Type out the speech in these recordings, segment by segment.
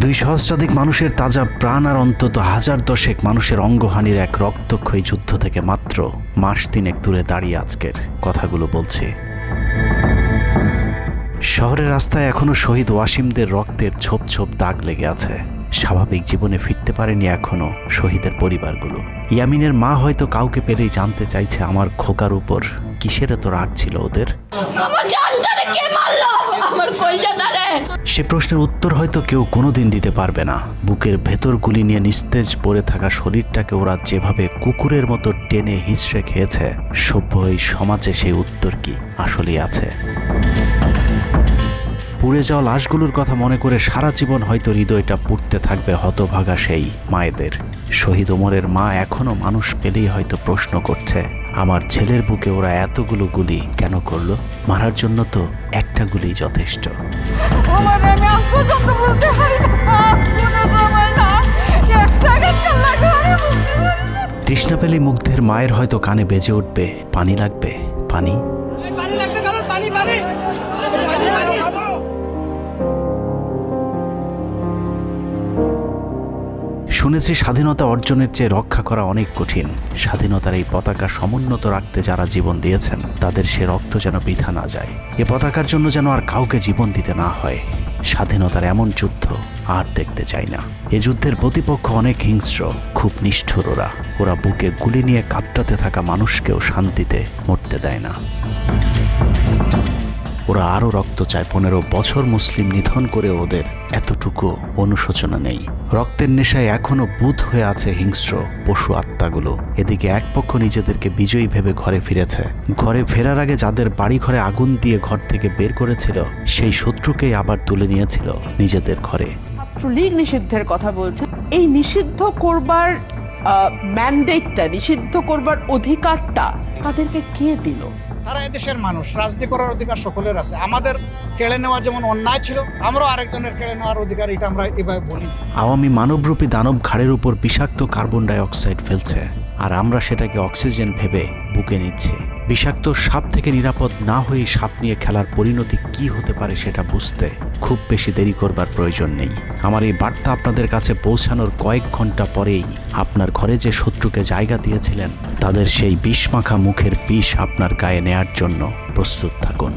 দুই সহস্রাধিক মানুষের তাজা প্রাণ আর অন্তত হাজার দশেক মানুষের অঙ্গহানির এক রক্তক্ষয়ী যুদ্ধ থেকে মাত্র মাস তিনেক দূরে দাঁড়িয়ে আজকের কথাগুলো বলছি। শহরের রাস্তায় এখনো শহীদ ওয়াসিমদের রক্তের ছোপ ছোপ দাগ লেগে আছে। স্বাভাবিক জীবনে ফিরতে পারেনি এখনো শহীদের পরিবারগুলো। ইয়ামিনের মা হয়তো কাউকে পেলেই জানতে চাইছে আমার খোকার উপর কিসের এত রাগ ছিল ওদের। সে প্রশ্নের উত্তর হয়তো কেউ কোনোদিন দিতে পারবে না। বুকের ভেতর গুলি নিয়ে নিস্তেজ পড়ে থাকা শরীরটাকে ওরা যেভাবে কুকুরের মতো টেনে হিঁচড়ে খেয়েছে, সভ্য এই সমাজে সেই উত্তর কি আসলেই আছে? পুড়ে যাওয়া লাশগুলোর কথা মনে করে সারা জীবন হয়তো হৃদয়টা পুড়তে থাকবে হতভাগা সেই মায়েদের। শহীদ ওমরের মা এখনো মানুষ পেলেই হয়তো প্রশ্ন করছে, আমার ছেলের বুকে ওরা এতগুলো গুলি কেন করলো? মারার জন্য তো একটা গুলি যথেষ্ট। তৃষ্ণা পেলে মুগ্ধের মায়ের হয়তো কানে বেজে উঠবে, পানি লাগবে, পানি। শুনেছি স্বাধীনতা অর্জনের চেয়ে রক্ষা করা অনেক কঠিন। স্বাধীনতার এই পতাকা সমুন্নত রাখতে যারা জীবন দিয়েছেন তাদের সে রক্ত যেন বৃথা না যায়। এ পতাকার জন্য যেন আর কাউকে জীবন দিতে না হয়। স্বাধীনতার এমন যুদ্ধ আর দেখতে চাই না। এ যুদ্ধের প্রতিপক্ষ অনেক হিংস্র, খুব নিষ্ঠুর। ওরা বুকে গুলি নিয়ে কাতরাতে থাকা মানুষকেও শান্তিতে মরতে দেয় না। ওরা আরও রক্ত চায়। 15 বছর মুসলিম নিধন করে ওদের এতটুকু অনুশোচনা নেই। রক্তের নেশায় এখনো বুঁদ হয়ে আছে হিংস্র পশু আত্মাগুলো। এদিকে এক পক্ষ নিজেদেরকে বিজয়ী ভেবে ঘরে ফিরেছে। ঘরে ফেরার আগে যাদের বাড়ি ঘরে আগুন দিয়ে ঘর থেকে বের করেছিল, সেই শত্রুকেই আবার তুলে নিয়েছিল নিজেদের ঘরে। ছাত্রলীগ নিষিদ্ধের কথা বলছে। এই নিষিদ্ধ করবার ম্যান্ডেটটা, নিষিদ্ধ করবার অধিকারটা তাদেরকে কে দিল? তারা এদেশের মানুষ, রাজনীতি করার অধিকার সকলের আছে। আমাদের কেড়ে নেওয়া যেমন অন্যায় ছিল, আমরাও আরেকজনের কেড়ে নেওয়ার অধিকার, এটা আমরা এভাবে বলি। আওয়ামী মানবরূপী দানব ঘাড়ের উপর বিষাক্ত কার্বন ডাই অক্সাইড ফেলছে, আর আমরা সেটাকে অক্সিজেন ভেবে বুকে নিচ্ছি। বিষাক্ত সাপ থেকে নিরাপদ না হয়ে সাপ নিয়ে খেলার পরিণতি কি হতে পারে সেটা বুঝতে খুব বেশি দেরি করবার প্রয়োজন নেই। আমার এই বার্তা আপনাদের কাছে পৌঁছানোর কয়েক ঘন্টা পরেই আপনার ঘরে যে শত্রুকে জায়গা দিয়েছিলেন তাদের সেই বিষমাখা মুখের বিষ আপনার গায়ে নেয়ার জন্য প্রস্তুত থাকুন।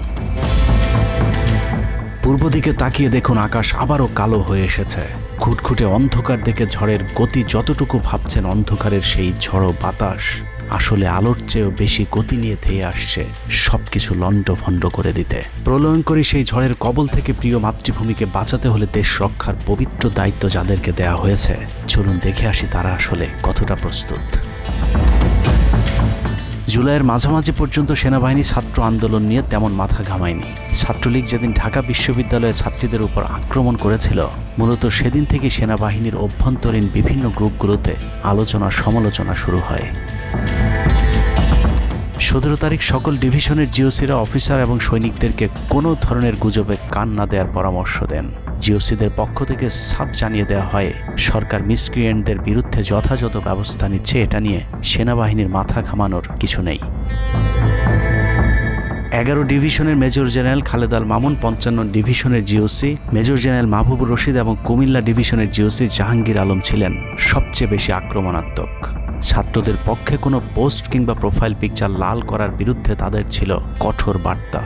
পূর্ব দিকে তাকিয়ে দেখুন, আকাশ আবারও কালো হয়ে এসেছে। খুটখুটে অন্ধকার দেখে ঝড়ের গতি যতটুকু ভাবছেন অন্ধকারের সেই ঝড়ো বাতাস আসলে আলোর চেয়েও বেশি গতি নিয়ে ধেয়ে আসছে সবকিছু লণ্ডভণ্ড করে দিতে। প্রলয়ঙ্করী সেই ঝড়ের কবল থেকে প্রিয় মাতৃভূমিকে বাঁচাতে হলে দেশ রক্ষার পবিত্র দায়িত্ব যাদেরকে দেয়া হয়েছে, চলুন দেখে আসি তারা আসলে কতটা প্রস্তুত। জুলাইয়ের মাঝামাঝি পর্যন্ত সেনাবাহিনী ছাত্র আন্দোলন নিয়ে তেমন মাথা ঘামায়নি। ছাত্রলীগ যেদিন ঢাকা বিশ্ববিদ্যালয়ে ছাত্রীদের উপর আক্রমণ করেছিল, মূলত সেদিন থেকে সেনাবাহিনীর অভ্যন্তরীণ বিভিন্ন গ্রুপগুলোতে আলোচনা সমালোচনা শুরু হয়। 17 তারিখ সকল ডিভিশনের জিওসিরা অফিসার এবং সৈনিকদেরকে কোনো ধরনের গুজবে কান না দেওয়ার পরামর্শ দেন। জিওসিদের পক্ষ থেকে সাফ জানিয়ে দেওয়া হয়, সরকার মিসক্রিয়েন্টদের বিরুদ্ধে যথাযথ ব্যবস্থা নিচ্ছে, এটা নিয়ে সেনাবাহিনীর মাথা ঘামানোর কিছু নেই। 11 ডিভিশনের মেজর জেনারেল খালেদ আল মামুন, 55 ডিভিশনের GOC major general Mahbubur Rashid এবং কুমিল্লা ডিভিশনের জিওসি জাহাঙ্গীর আলম ছিলেন সবচেয়ে বেশি আক্রমণাত্মক। ছাত্রদের পক্ষে কোনো পোস্ট কিংবা প্রোফাইল পিকচার লাল করার বিরুদ্ধে তাদের ছিল কঠোর বার্তা।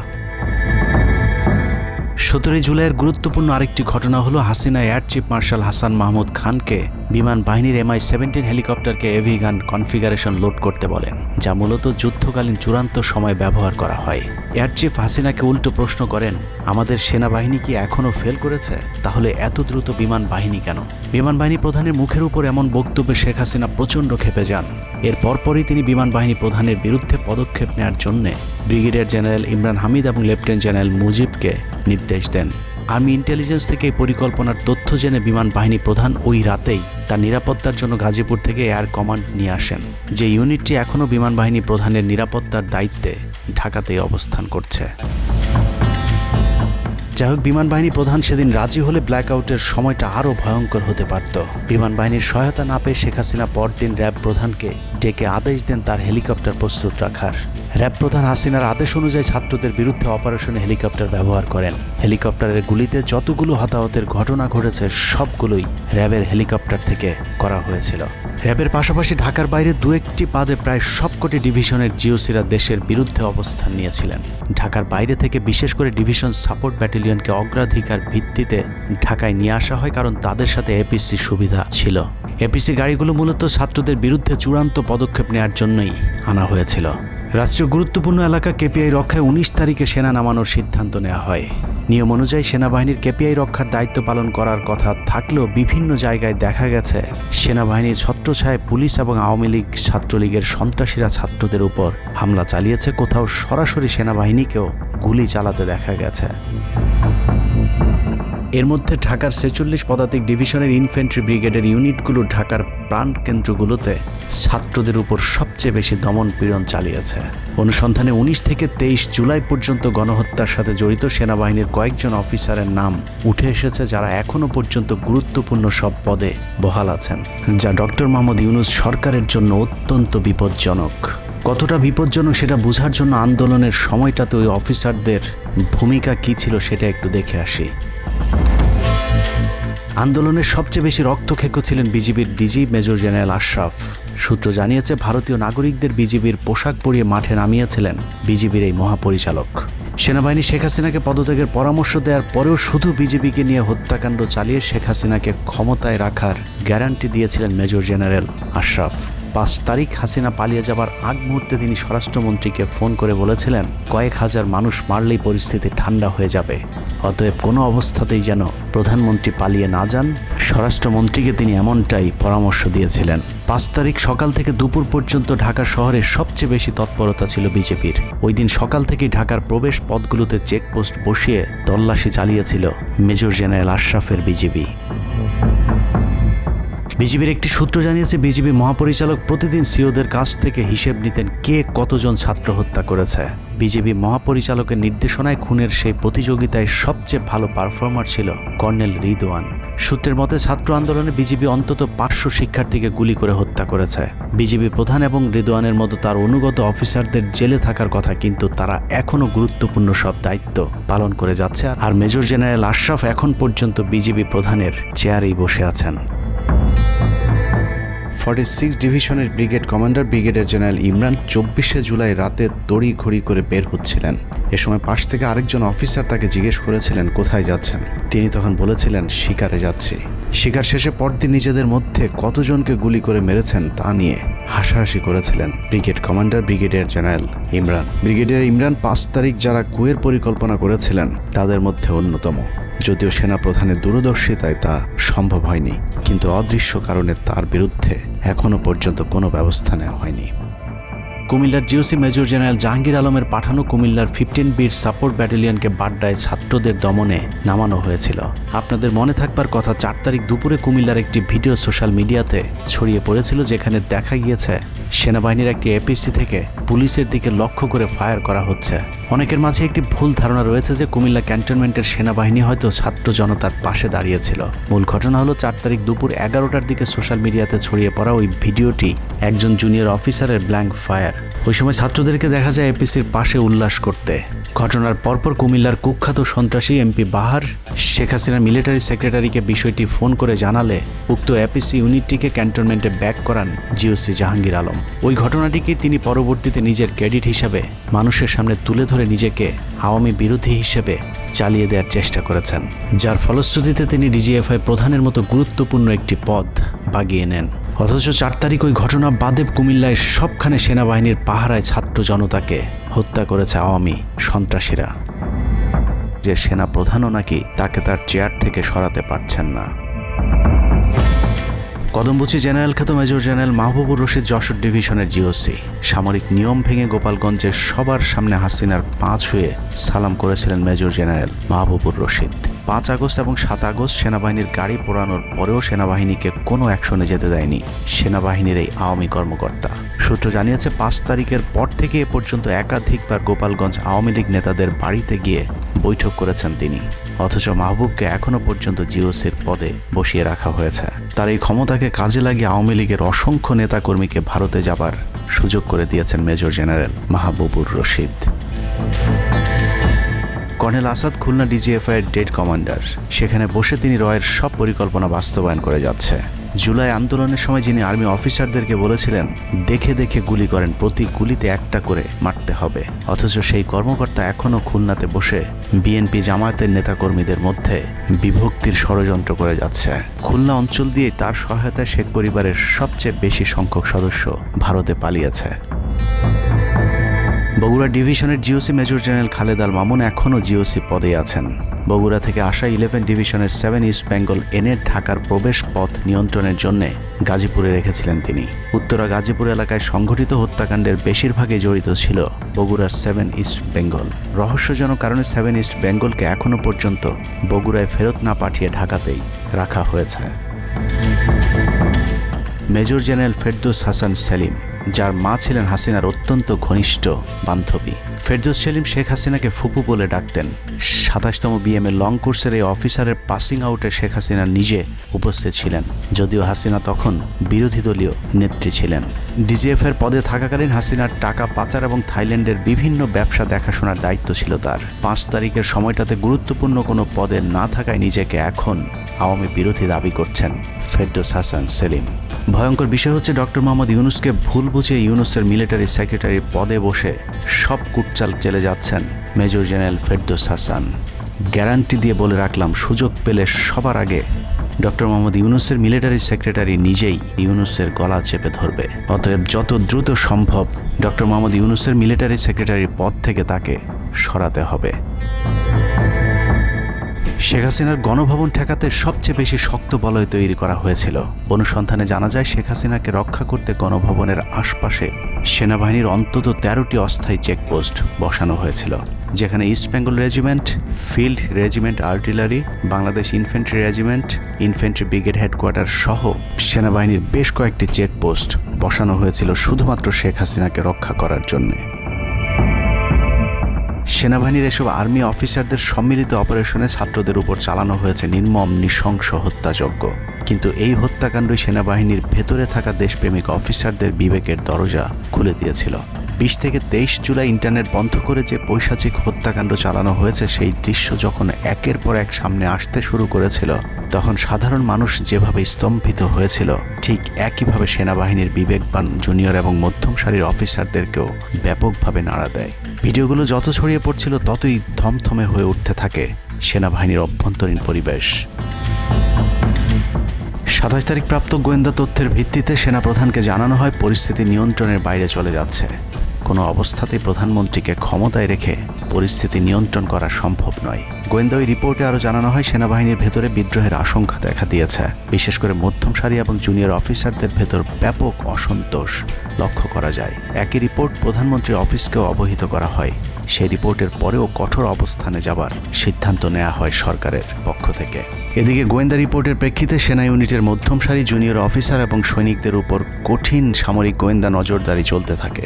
17 জুলাইয়ের গুরুত্বপূর্ণ আরেকটি ঘটনা হলো Hasina air chief marshal Hasan Mahmud খানকে বিমান বাহিনীর MI-17 হেলিকপ্টারকে এভি গান কনফিগারেশন লোড করতে বলেন, যা মূলত যুদ্ধকালীন চূড়ান্ত সময় ব্যবহার করা হয়। এয়ার চিফ হাসিনাকে উল্টো প্রশ্ন করেন, আমাদের সেনাবাহিনী কি এখনও ফেল করেছে? তাহলে এত দ্রুত বিমান বাহিনী কেন? বিমান বাহিনী প্রধানের মুখের উপর এমন বক্তব্যে শেখ হাসিনা প্রচণ্ড ক্ষেপে যান। এর পরপরই তিনি বিমান বাহিনী প্রধানের বিরুদ্ধে পদক্ষেপ নেওয়ার জন্য ব্রিগেডিয়ার জেনারেল ইমরান হামিদ এবং লেফটেন্যান্ট জেনারেল মুজিবকে নির্দেশ দেন। আর্মি ইন্টেলিজেন্স থেকে এই পরিকল্পনার তথ্য জেনে বিমান বাহিনী প্রধান ওই রাতেই তার নিরাপত্তার জন্য গাজীপুর থেকে এয়ার কমান্ড নিয়ে আসেন, যে ইউনিটটি এখনও বিমান বাহিনী প্রধানের নিরাপত্তার দায়িত্বে ঢাকাতেই অবস্থান করছে। যাই হোক, বিমান বাহিনী প্রধান সেদিন রাজি হলে ব্ল্যাকআউটের সময়টা আরও ভয়ঙ্কর হতে পারত। বিমান বাহিনীর সহায়তা না পেয়ে শেখ হাসিনা পরদিন র্যাব প্রধানকে ডেকে আদেশ দেন তার হেলিকপ্টার প্রস্তুত রাখার। র্যাব প্রধান হাসিনার আদেশ অনুযায়ী ছাত্রদের বিরুদ্ধে অপারেশনে হেলিকপ্টার ব্যবহার করেন। হেলিকপ্টারের গুলিতে যতগুলো হতাহতের ঘটনা ঘটেছে সবগুলোই র্যাবের হেলিকপ্টার থেকে করা হয়েছিল। র্যাবের পাশাপাশি ঢাকার বাইরে দু একটি পাদে প্রায় সবকটি ডিভিশনের জিওসিরা দেশের বিরুদ্ধে অবস্থান নিয়েছিলেন। ঢাকার বাইরে থেকে বিশেষ করে ডিভিশন সাপোর্ট ব্যাটালিয়নকে অগ্রাধিকার ভিত্তিতে ঢাকায় নিয়ে আসা হয়, কারণ তাদের সাথে এপিসি সুবিধা ছিল। এপিসি গাড়িগুলো মূলত ছাত্রদের বিরুদ্ধে চূড়ান্ত পদক্ষেপ নেওয়ার জন্যই আনা হয়েছিল। রাষ্ট্রীয় গুরুত্বপূর্ণ এলাকা কেপিআই রক্ষায় 19 তারিখে সেনা নামানোর সিদ্ধান্ত নেওয়া হয়। নিয়ম অনুযায়ী সেনাবাহিনীর কেপিআই রক্ষার দায়িত্ব পালন করার কথা থাকলেও বিভিন্ন জায়গায় দেখা গেছে সেনাবাহিনীর ছত্রছায়ায় পুলিশ এবং আওয়ামী লীগ ছাত্রলীগের সন্ত্রাসীরা ছাত্রদের উপর হামলা চালিয়েছে। কোথাও সরাসরি সেনাবাহিনীকেও গুলি চালাতে দেখা গেছে। এর মধ্যে ঢাকার 46 পদাতিক ডিভিশনের ইনফ্যান্ট্রি ব্রিগেডের ইউনিটগুলো ঢাকার প্রাণকেন্দ্রগুলোতে ছাত্রদের উপর সবচেয়ে বেশি দমন পীড়ন চালিয়েছে। অনুসন্ধানে 19 থেকে 23 জুলাই পর্যন্ত গণহত্যার সাথে জড়িত সেনাবাহিনীর কয়েকজন অফিসারের নাম উঠে এসেছে, যারা এখনও পর্যন্ত গুরুত্বপূর্ণ সব পদে বহাল আছেন, যা ডক্টর মোহাম্মদ ইউনূস সরকারের জন্য অত্যন্ত বিপজ্জনক। কতটা বিপজ্জনক সেটা বোঝার জন্য আন্দোলনের সময়টাতে ওই অফিসারদের ভূমিকা কী ছিল সেটা একটু দেখে আসি। আন্দোলনের সবচেয়ে বেশি রক্তক্ষেকো ছিলেন বিজিবির ডিজি মেজর জেনারেল আশরাফ। সূত্র জানিয়েছে ভারতীয় নাগরিকদের বিজিবির পোশাক পরিয়ে মাঠে নামিয়েছিলেন বিজিবির এই মহাপরিচালক। সেনাবাহিনী শেখ হাসিনাকে পদত্যাগের পরামর্শ দেওয়ার পরেও শুধু বিজিবিকে নিয়ে হত্যাকাণ্ড চালিয়ে শেখ হাসিনাকে ক্ষমতায় রাখার গ্যারান্টি দিয়েছিলেন মেজর জেনারেল আশরাফ। 5 তারিখ হাসিনা পালিয়ে যাবার আগ মুহূর্তে তিনি স্বরাষ্ট্রমন্ত্রীকে ফোন করে বলেছিলেন কয়েক হাজার মানুষ মারলেই পরিস্থিতি ঠান্ডা হয়ে যাবে, অতএব কোনো অবস্থাতেই যেন প্রধানমন্ত্রী পালিয়ে না যান। স্বরাষ্ট্রমন্ত্রীকে তিনি এমনটাই পরামর্শ দিয়েছিলেন। 5 তারিখ সকাল থেকে দুপুর পর্যন্ত ঢাকা শহরে সবচেয়ে বেশি তৎপরতা ছিল বিজেপির। ওই দিন সকাল থেকেই ঢাকার প্রবেশ পথগুলোতে চেকপোস্ট বসিয়ে তল্লাশি চালিয়েছিল মেজর জেনারেল আশরাফের বিজিবি। বিজিবির একটি সূত্র জানিয়েছে বিজিবি মহাপরিচালক প্রতিদিন সিওদের কাছ থেকে হিসেব নিতেন কে কতজন ছাত্র হত্যা করেছে। বিজিবি মহাপরিচালকের নির্দেশনায় খুনের সেই প্রতিযোগিতায় সবচেয়ে ভালো পারফর্মার ছিল কর্নেল রিদওয়ান। সূত্রের মতে ছাত্র আন্দোলনে বিজিবি অন্তত 500 শিক্ষার্থীকে গুলি করে হত্যা করেছে। বিজিবি প্রধান এবং রিদওয়ানের মতো তার অনুগত অফিসারদের জেলে থাকার কথা, কিন্তু তারা এখনও গুরুত্বপূর্ণ সব দায়িত্ব পালন করে যাচ্ছে। আর মেজর জেনারেল আশরাফ এখন পর্যন্ত বিজিবি প্রধানের চেয়ারেই বসে আছেন। 46 ডিভিশনের brigade commander brigadier general Imran 24শে জুলাই রাতে তড়িঘড়ি করে বের হচ্ছিলেন। এ সময় পাশ থেকে আরেকজন অফিসার তাকে জিজ্ঞেস করেছিলেন কোথায় যাচ্ছেন। তিনি তখন বলেছিলেন শিকারে যাচ্ছি। শিকার শেষে পরদিন নিজেদের মধ্যে কতজনকে গুলি করে মেরেছেন তা নিয়ে হাসাহাসি করেছিলেন brigade commander brigadier general Imran. Brigadier Imran 5 তারিখ যারা কুয়ের পরিকল্পনা করেছিলেন তাদের মধ্যে অন্যতম। যদিও সেনা প্রধানের দূরদর্শিতায় তা সম্ভব হয়নি, কিন্তু অদৃশ্য কারণে তার বিরুদ্ধে এখনও পর্যন্ত কোনো ব্যবস্থা নেওয়া হয়নি। কুমিল্লার জিওসি মেজর জেনারেল জাহাঙ্গীর আলমের পাঠানো কুমিল্লার 15 বিট সাপোর্ট ব্যাটালিয়নকে বাড্ডায় ছাত্রদের দমনে নামানো হয়েছিল। আপনাদের মনে থাকবার কথা 4 তারিখ দুপুরে কুমিল্লার একটি ভিডিও সোশ্যাল মিডিয়াতে ছড়িয়ে পড়েছিল, যেখানে দেখা গিয়েছে সেনাবাহিনীর একটি এপিসি থেকে পুলিশের দিকে লক্ষ্য করে ফায়ার করা হচ্ছে। অনেকের মাঝে একটি ভুল ধারণা রয়েছে যে কুমিল্লা ক্যান্টনমেন্টের সেনাবাহিনী হয়তো ছাত্র জনতার পাশে দাঁড়িয়েছিল। মূল ঘটনা হলো 4 তারিখ দুপুর 11টার দিকে সোশ্যাল মিডিয়াতে ছড়িয়ে পড়া ওই ভিডিওটি একজন জুনিয়র অফিসারের ব্ল্যাঙ্ক ফায়ার। ওই সময় ছাত্রদেরকে দেখা যায় এপিসির পাশে উল্লাস করতে। ঘটনার পরপর কুমিল্লার কুখ্যাত সন্ত্রাসী এমপি বাহার শেখ হাসিনার মিলিটারি সেক্রেটারিকে বিষয়টি ফোন করে জানালে উক্ত এপিসি ইউনিটটিকে ক্যান্টনমেন্টে ব্যাক করান জিওসি জাহাঙ্গীর আলম। ওই ঘটনাটিকে তিনি পরবর্তীতে নিজের ক্রেডিট হিসাবে মানুষের সামনে তুলে ধরে নিজেকে আওয়ামী বিরোধী হিসেবে চালিয়ে দেওয়ার চেষ্টা করেছেন, যার ফলশ্রুতিতে তিনি ডিজিএফআই প্রধানের মতো গুরুত্বপূর্ণ একটি পদ বাগিয়ে নেন। অথচ 4 তারিখ ওই ঘটনা বাদে কুমিল্লায় সবখানে সেনাবাহিনীর পাহারায় ছাত্র জনতাকে হত্যা করেছে আওয়ামী সন্ত্রাসীরা। যে সেনা প্রধানও নাকি তাকে তার চেয়ার থেকে সরাতে পারছেন না। কদমবুচি জেনারেল খ্যাত মেজর জেনারেল মাহবুবুর রশিদ যশোর ডিভিশনের জিওসি সামরিক নিয়ম ভেঙে গোপালগঞ্জে সবার সামনে হাসিনার পা ছুঁয়ে সালাম করেছিলেন major general Mahbubur Rashid. 5 August এবং 7 আগস্ট সেনাবাহিনীর গাড়ি পোড়ানোর পরেও সেনাবাহিনীকে কোনো অ্যাকশনে যেতে দেয়নি সেনাবাহিনীর এই আওয়ামী কর্মকর্তা। সূত্র জানিয়েছে 5 তারিখের পর থেকে এ পর্যন্ত একাধিকবার গোপালগঞ্জ আওয়ামী লীগ নেতাদের বাড়িতে গিয়ে বৈঠক করেছেন তিনি। অথচ মাহবুবকে এখনও পর্যন্ত জিওসির পদে বসিয়ে রাখা হয়েছে। তার এই ক্ষমতাকে কাজে লাগিয়ে আওয়ামী লীগের অসংখ্য নেতাকর্মীকে ভারতে যাবার সুযোগ করে দিয়েছেন major general Mahbubur Rashid. Colonel Asad Khulna DGFI এর ডেড কমান্ডার। সেখানে বসে তিনি রয়ের সব পরিকল্পনা বাস্তবায়ন করে যাচ্ছে। জুলাই আন্দোলনের সময় যিনি আর্মি অফিসারদেরকে বলেছিলেন দেখে দেখে গুলি করেন, প্রতি গুলিতে একটা করে মারতে হবে, অথচ সেই কর্মকর্তা এখনও খুলনাতে বসে বিএনপি জামায়াতের নেতাকর্মীদের মধ্যে বিভক্তির ষড়যন্ত্র করে যাচ্ছে। খুলনা অঞ্চল দিয়ে তার সহায়তায় শেখ পরিবারের সবচেয়ে বেশি সংখ্যক সদস্য ভারতে পালিয়েছে। বগুড়া ডিভিশনের GOC major general Khaled Al Mamun এখনও জিওসি পদে আছেন। বগুড়া থেকে আসা 11 ডিভিশনের 7 ইস্ট বেঙ্গল এনে ঢাকার প্রবেশ পথ নিয়ন্ত্রণের জন্য গাজীপুরে রেখেছিলেন তিনি। উত্তরা গাজীপুর এলাকায় সংঘটিত হত্যাকাণ্ডের বেশিরভাগই জড়িত ছিল বগুড়ার 7 ইস্ট বেঙ্গল। রহস্যজনক কারণে 7 ইস্ট বেঙ্গলকে এখনও পর্যন্ত বগুড়ায় ফেরত না পাঠিয়ে ঢাকাতেই রাখা হয়েছে। মেজর জেনারেল ফেরদৌস হাসান সেলিম, যার মা ছিলেন হাসিনার অত্যন্ত ঘনিষ্ঠ বান্ধবী। ফেরদৌস সেলিম শেখ হাসিনাকে ফুপু বলে ডাকতেন। 27তম বিএমএ লং কোর্সের এই অফিসারের পাসিং আউটে শেখ হাসিনা নিজে উপস্থিত ছিলেন, যদিও হাসিনা তখন বিরোধী দলীয় নেত্রী ছিলেন। ডিজিএফের পদে থাকাকালীন হাসিনার টাকা পাচার এবং থাইল্যান্ডের বিভিন্ন ব্যবসা দেখাশোনার দায়িত্ব ছিল তার। 5 তারিখের সময়টাতে গুরুত্বপূর্ণ কোনো পদে না থাকায় নিজেকে এখন আওয়ামী বিরোধী দাবি করছেন ফেরদৌস হাসান সেলিম। ভয়ঙ্কর বিষয় হচ্ছে ডক্টর মোহাম্মদ ইউনূসকে ভুল বুঝে ইউনূসের মিলিটারি সেক্রেটারি পদে বসে সব কুটচাল চেলে যাচ্ছেন major general Ferdous Hasan. Guarantee দিয়ে বলে রাখলাম, সুযোগ পেলে সবার আগে ডক্টর মোহাম্মদ ইউনূসের মিলিটারি সেক্রেটারি নিজেই ইউনূসের গলা চেপে ধরবে। অতএব যত দ্রুত সম্ভব ডক্টর মোহাম্মদ ইউনূসের মিলিটারি সেক্রেটারির পদ থেকে তাকে সরাতে হবে। শেখ হাসিনার গণভবন ঠেকাতে সবচেয়ে বেশি শক্ত বলয় তৈরি করা হয়েছিল। অনুসন্ধানে জানা যায় শেখ হাসিনাকে রক্ষা করতে গণভবনের আশপাশে সেনাবাহিনীর অন্তত 13টি অস্থায়ী চেকপোস্ট বসানো হয়েছিল, যেখানে east Bengal regiment, field regiment artillery, Bangladesh infantry regiment, infantry brigade headquarter সহ সেনাবাহিনীর বেশ কয়েকটি চেকপোস্ট বসানো হয়েছিল শুধুমাত্র শেখ হাসিনাকে রক্ষা করার জন্যে। সেনাবাহিনীর এসব আর্মি অফিসারদের সম্মিলিত অপারেশনে ছাত্রদের উপর চালানো হয়েছে নির্মম নৃশংস হত্যাযজ্ঞ। কিন্তু এই হত্যাকাণ্ডই সেনাবাহিনীর ভেতরে থাকা দেশপ্রেমিক অফিসারদের বিবেকের দরজা খুলে দিয়েছিল। 20 থেকে 23 জুলাই ইন্টারনেট বন্ধ করে যে পৈশাচিক হত্যাকাণ্ড চালানো হয়েছে, সেই দৃশ্য যখন একের পর এক সামনে আসতে শুরু করেছিল, তখন সাধারণ মানুষ যেভাবে স্তম্ভিত হয়েছিল, ঠিক একইভাবে সেনাবাহিনীর বিবেকবান জুনিয়র এবং মধ্যম সারির অফিসারদেরকেও ব্যাপকভাবে নাড়া দেয়। ভিডিওগুলো যত ছড়িয়ে পড়ছিল ততই থমথমে হয়ে উঠতে থাকে সেনাবাহিনীর অভ্যন্তরীণ পরিবেশ। 27 তারিখ প্রাপ্ত গোয়েন্দা তথ্যের ভিত্তিতে সেনাপ্রধানকে জানানো হয় পরিস্থিতি নিয়ন্ত্রণের বাইরে চলে যাচ্ছে। কোনো অবস্থাতেই প্রধানমন্ত্রীকে ক্ষমতায় রেখে পরিস্থিতি নিয়ন্ত্রণ করা সম্ভব নয়। গোয়েন্দা ওই রিপোর্টে আরও জানানো হয় সেনাবাহিনীর ভেতরে বিদ্রোহের আশঙ্কা দেখা দিয়েছে। বিশেষ করে মধ্যম সারি এবং জুনিয়র অফিসারদের ভেতর ব্যাপক অসন্তোষ লক্ষ্য করা যায়। একই রিপোর্ট প্রধানমন্ত্রীর অফিসকেও অবহিত করা হয়। সেই রিপোর্টের পরেও কঠোর অবস্থানে যাবার সিদ্ধান্ত নেওয়া হয় সরকারের পক্ষ থেকে। এদিকে গোয়েন্দা রিপোর্টের প্রেক্ষিতে সেনা ইউনিটের মধ্যম সারি, জুনিয়র অফিসার এবং সৈনিকদের উপর কঠিন সামরিক গোয়েন্দা নজরদারি চলতে থাকে,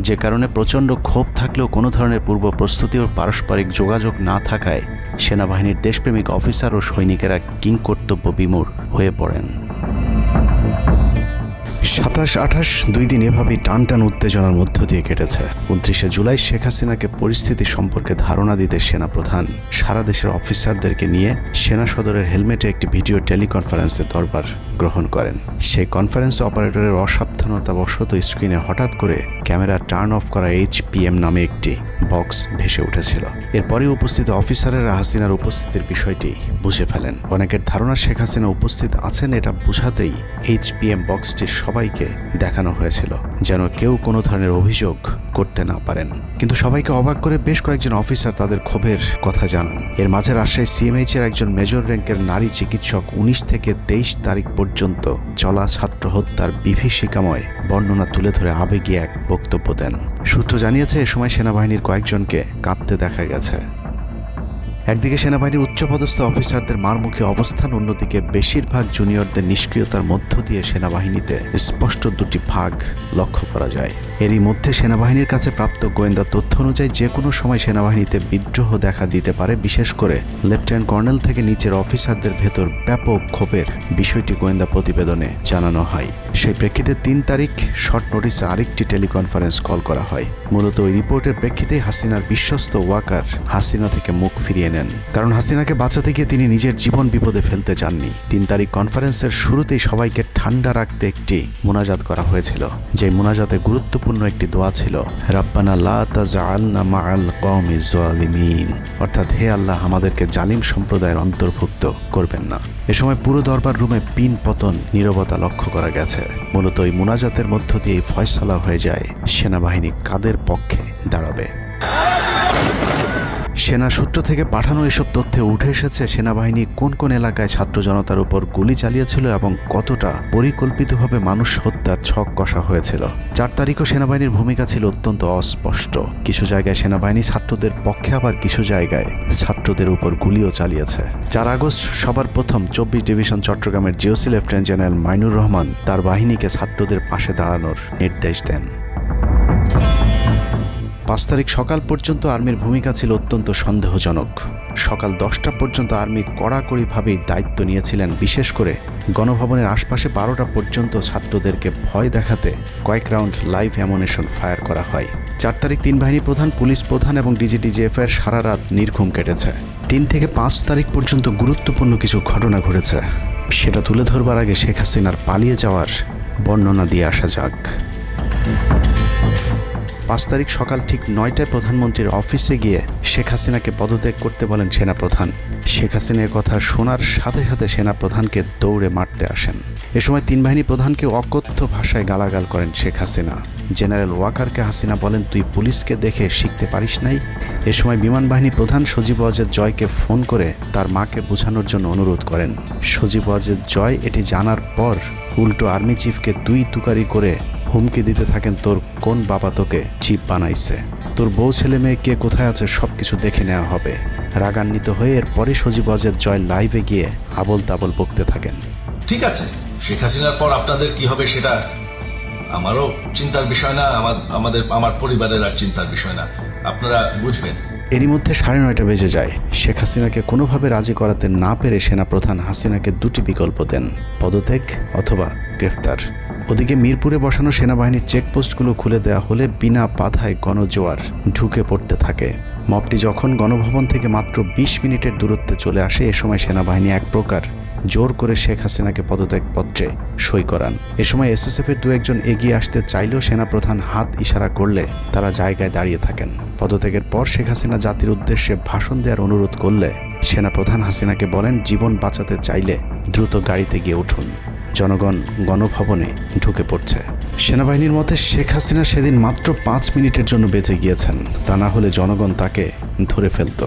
যে কারণে প্রচণ্ড ক্ষোভ থাকলেও কোনো ধরনের পূর্ব প্রস্তুতি ও পারস্পরিক যোগাযোগ না থাকায় সেনাবাহিনীর দেশপ্রেমিক অফিসার ও সৈনিকেরা কিংকর্তব্য বিমূঢ় হয়ে পড়েন। 27-28 2 দিন এভাবেই টান উত্তেজনার মধ্য দিয়ে কেটেছে। 29শে জুলাই শেখ হাসিনাকে পরিস্থিতি সম্পর্কে ধারণা দিতে সেনাপ্রধান সারা দেশের অফিসারদেরকে নিয়ে সেনা সদরের হেলমেটে একটি ভিডিও টেলিকনফারেন্সে দরবার গ্রহণ করেন। সেই কনফারেন্সে অপারেটরের অসাবধানতাবশত স্ক্রিনে হঠাৎ করে ক্যামেরা টার্ন অফ করা HPM নামে একটি বক্স ভেসে উঠেছিল। এরপরে উপস্থিত অফিসারেরা হাসিনার উপস্থিতির বিষয়টি বুঝে ফেলেন। অনেকের ধারণা শেখ হাসিনা উপস্থিত আছেন এটা বোঝাতেই HPM বক্সটি সবাইকে দেখানো হয়েছিল, যেন কেউ কোনো ধরনের অভিযোগ করতে না পারেন। কিন্তু সবাইকে অবাক করে বেশ কয়েকজন অফিসার তাদের ক্ষোভের কথা জানান। এর মাঝে রাজশাহী CMH এর একজন মেজর র্যাঙ্কের নারী চিকিৎসক 19 থেকে 23 তারিখ পর্যন্ত চলা ছাত্র হত্যার বিভীষিকাময় বর্ণনা তুলে ধরে আবেগী এক বক্তব্য দেন। সূত্র জানিয়েছে এ সময় সেনাবাহিনীর কয়েকজনকে কাঁদতে দেখা গেছে। একদিকে সেনাবাহিনীর উচ্চপদস্থ অফিসারদের মারমুখী অবস্থান, অন্যদিকে বেশিরভাগ জুনিয়রদের নিষ্ক্রিয়তার মধ্য দিয়ে সেনাবাহিনীতে স্পষ্ট দুটি ভাগ লক্ষ্য করা যায়। এরই মধ্যে সেনাবাহিনীর কাছে প্রাপ্ত গোয়েন্দা তথ্য অনুযায়ী যে কোনো সময় সেনাবাহিনীতে বিদ্রোহ দেখা দিতে পারে। বিশেষ করে লেফটেন্যান্ট কর্নেল থেকে নিচের অফিসারদের ভেতর ব্যাপক ক্ষোভের বিষয়টি গোয়েন্দা প্রতিবেদনে জানানো হয়। সেই প্রেক্ষিতে 3 তারিখ শর্ট নোটিসে আরেকটি টেলিকনফারেন্স কল করা হয়। মূলত ওই রিপোর্টের প্রেক্ষিতে হাসিনার বিশ্বস্ত ওয়াকার হাসিনা থেকে মুখ ফিরিয়ে নেন, কারণ হাসিনাকে বাঁচাতে গিয়ে তিনি নিজের জীবন বিপদে ফেলতে চাননি। 3 তারিখ কনফারেন্সের শুরুতেই সবাইকে ঠান্ডা রাখতে একটি মোনাজাত করা হয়েছিল। যে মোনাজাতে গুরুত্বপূর্ণ একটি দোয়া ছিল, রাব্বানা লা তাজআলনা মাআল কওমিজ জালিমিন, অর্থাৎ হে আল্লাহ, আমাদেরকে জালিম সম্প্রদায়ের অন্তর্ভুক্ত করবেন না। এ সময় পুরো দরবার রুমে পিন পতন নীরবতা লক্ষ্য করা গেছে। মূলত এই মোনাজাতের মধ্য দিয়ে ফয়সালা হয়ে যায় সেনাবাহিনী কাদের পক্ষে দাঁড়াবে। সেনা সূত্র থেকে পাঠানো এসব তথ্যে উঠে এসেছে সেনাবাহিনী কোন কোন এলাকায় ছাত্র জনতার উপর গুলি চালিয়েছিল এবং কতটা পরিকল্পিতভাবে মানুষ হত্যার ছক কষা হয়েছিল। 4 তারিখও সেনাবাহিনীর ভূমিকা ছিল অত্যন্ত অস্পষ্ট। কিছু জায়গায় সেনাবাহিনী ছাত্রদের পক্ষে, আবার কিছু জায়গায় ছাত্রদের উপর গুলিও চালিয়েছে। 4 আগস্ট সবার প্রথম 24 ডিভিশন চট্টগ্রামের GOC lieutenant general Mainur Rahman তার বাহিনীকে ছাত্রদের পাশে দাঁড়ানোর নির্দেশ দেন। 5 তারিখ সকাল পর্যন্ত আর্মির ভূমিকা ছিল অত্যন্ত সন্দেহজনক। সকাল 10টা পর্যন্ত আর্মি কড়াকড়িভাবেই দায়িত্ব নিয়েছিলেন। বিশেষ করে গণভবনের আশপাশে 12টা পর্যন্ত ছাত্রদেরকে ভয় দেখাতে কয়েক রাউন্ড লাইভ অ্যামুনেশন ফায়ার করা হয়। 4 তারিখ 3 বাহিনী প্রধান, পুলিশ প্রধান এবং ডিজিডিজিএফের সারা রাত নির্ঘুম কেটেছে। 3 থেকে 5 তারিখ পর্যন্ত গুরুত্বপূর্ণ কিছু ঘটনা ঘটেছে। সেটা তুলে ধরবার আগে শেখ হাসিনার পালিয়ে যাওয়ার বর্ণনা দিয়ে আসা যাক। 5 তারিখ সকাল ঠিক 9টায় প্রধানমন্ত্রীর অফিসে গিয়ে শেখ হাসিনাকে পদত্যাগ করতে বলেন সেনাপ্রধান। শেখ হাসিনার কথা শোনার সাথে সাথে সেনাপ্রধানকে দৌড়ে মারতে আসেন। এ সময় 3 বাহিনী প্রধানকে অকথ্য ভাষায় গালাগাল করেন শেখ হাসিনা। জেনারেল ওয়াকারকে হাসিনা বলেন, তুই পুলিশকে দেখে শিখতে পারিস নাই? এ সময় বিমান বাহিনী প্রধান সজীব ওয়াজেদ জয়কে ফোন করে তার মাকে বোঝানোর জন্য অনুরোধ করেন। সজীব ওয়াজেদ জয় এটি জানার পর উল্টো আর্মি চিফকে তুই তুকারি করে হুমকি দিতে থাকেন, তোর কোন বাবা তোকে চিফ বানাইছে, তোর বউ ছেলে মেয়ে কে কোথায় আছে সব কিছু দেখে নেওয়া হবে। রাগান্বিত হয়ে এরপরে সজীব ওয়াজেদ জয় লাইভে গিয়ে আবল তাবল বকতে থাকেন। ঠিক আছে, শেখ হাসিনার পর আপনাদের কি হবে সেটা আমারও চিন্তার বিষয় না, আমার পরিবারের আর চিন্তার বিষয় না, আপনারা বুঝবেন। এরই মধ্যে 9:30 বেজে যায়। শেখ হাসিনাকে কোনোভাবে রাজি করাতে না পেরে সেনাপ্রধান হাসিনাকে 2টি বিকল্প দেন, পদত্যাগ অথবা গ্রেফতার। ওদিকে মিরপুরে বসানো সেনাবাহিনীর চেকপোস্টগুলো খুলে দেওয়া হলে বিনা বাধায় গণজোয়ার ঢুকে পড়তে থাকে। মবটি যখন গণভবন থেকে মাত্র 20 মিনিটের দূরত্বে চলে আসে, এ সময় সেনাবাহিনী এক প্রকার জোর করে শেখ হাসিনাকে পদত্যাগপত্রে সই করান। এ সময় এসএসএফের 2-1 এগিয়ে আসতে চাইলেও সেনাপ্রধান হাত ইশারা করলে তারা জায়গায় দাঁড়িয়ে থাকেন। পদত্যাগের পর শেখ হাসিনা জাতির উদ্দেশ্যে ভাষণ দেওয়ার অনুরোধ করলে সেনাপ্রধান হাসিনাকে বলেন, জীবন বাঁচাতে চাইলে দ্রুত গাড়িতে গিয়ে উঠুন, জনগণ গণভবনে ঢুকে পড়ছে। সেনাবাহিনীর মতে শেখ হাসিনা সেদিন মাত্র 5 মিনিটের জন্য বেঁচে গিয়েছেন, তা না হলে জনগণ তাকে ধরে ফেলত।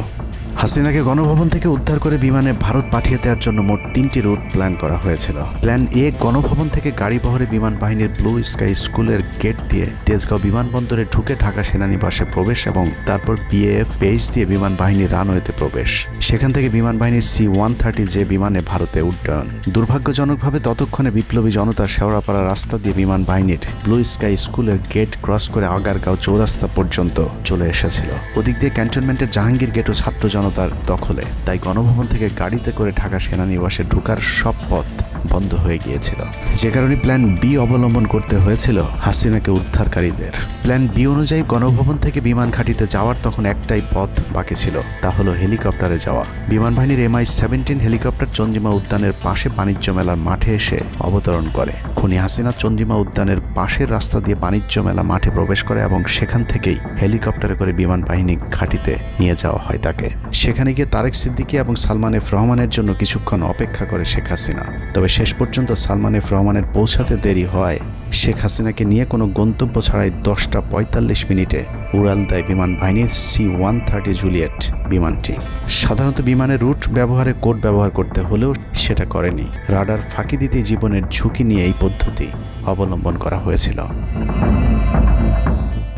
হাসিনাকে গণভবন থেকে উদ্ধার করে বিমানে ভারত পাঠিয়ে দেওয়ার জন্য মোট 3টি রুট প্ল্যান করা হয়েছিল। প্ল্যান এ, গণভবন থেকে গাড়ি বহরে বিমান বাহিনীর ব্লু স্কাই স্কুলের গেট দিয়ে তেজগাঁও বিমানবন্দরে ঢুকে ঢাকা সেনানিবাসে প্রবেশ এবং তারপর বিএএফ বেস দিয়ে বিমান বাহিনীর রানওয়েতে প্রবেশ। সেখান থেকে বিমান বাহিনীর C-130 যে বিমানে ভারতে উড্ডয়ন। দুর্ভাগ্যজনকভাবে ততক্ষণে বিপ্লবী জনতা শেওড়াপাড়া রাস্তা দিয়ে বিমান বাহিনীর ব্লু স্কাই স্কুলের গেট ক্রস করে আগারগাঁও চৌরাস্তা পর্যন্ত চলে এসেছিল। ওদিক দিয়ে ক্যান্টনমেন্টের জাহাঙ্গীর গেটও ছাত্র জনতার দখলে, তাই গণভবন থেকে গাড়িতে করে ঢাকা সেনানিবাসে ঢোকার সব পথ বন্ধ হয়ে গিয়েছিল। যে কারণে প্ল্যান বি অবলম্বন করতে হয়েছিল হাসিনাকে উদ্ধারকারীদের। প্ল্যান বি অনুযায়ী গণভবন থেকে বিমান ঘাঁটিতে যাওয়ার তখন একটাই পথ বাকি ছিল, তা হলো হেলিকপ্টারে যাওয়া। বিমান বাহিনীর MI-17 হেলিকপ্টার চন্দ্রিমা উদ্যানের পাশে বাণিজ্য মেলার মাঠে এসে অবতরণ করে। খুনি হাসিনা চন্দ্রিমা উদ্যানের পাশের রাস্তা দিয়ে বাণিজ্য মেলা মাঠে প্রবেশ করে এবং সেখান থেকেই হেলিকপ্টারে করে বিমান বাহিনী ঘাঁটিতে নিয়ে যাওয়া হয় তাকে। সেখানে গিয়ে তারেক সিদ্দিকী এবং সালমান এফ রহমানের জন্য কিছুক্ষণ অপেক্ষা করে শেখ হাসিনা। তবে শেষ পর্যন্ত সালমান এফ রহমানের পৌঁছাতে দেরি হয় শেখ হাসিনাকে নিয়ে কোনো গন্তব্য ছাড়াই 10:45 মিনিটে উড়াল দেয় বিমান বাহিনীর C-130 জুলিয়েট বিমানটি। সাধারণত বিমানের রুট ব্যবহারে কোড ব্যবহার করতে হলেও সেটা করেনি। রাডার ফাঁকি দিতে জীবনের ঝুঁকি নিয়ে এই পদ্ধতি অবলম্বন করা হয়েছিল।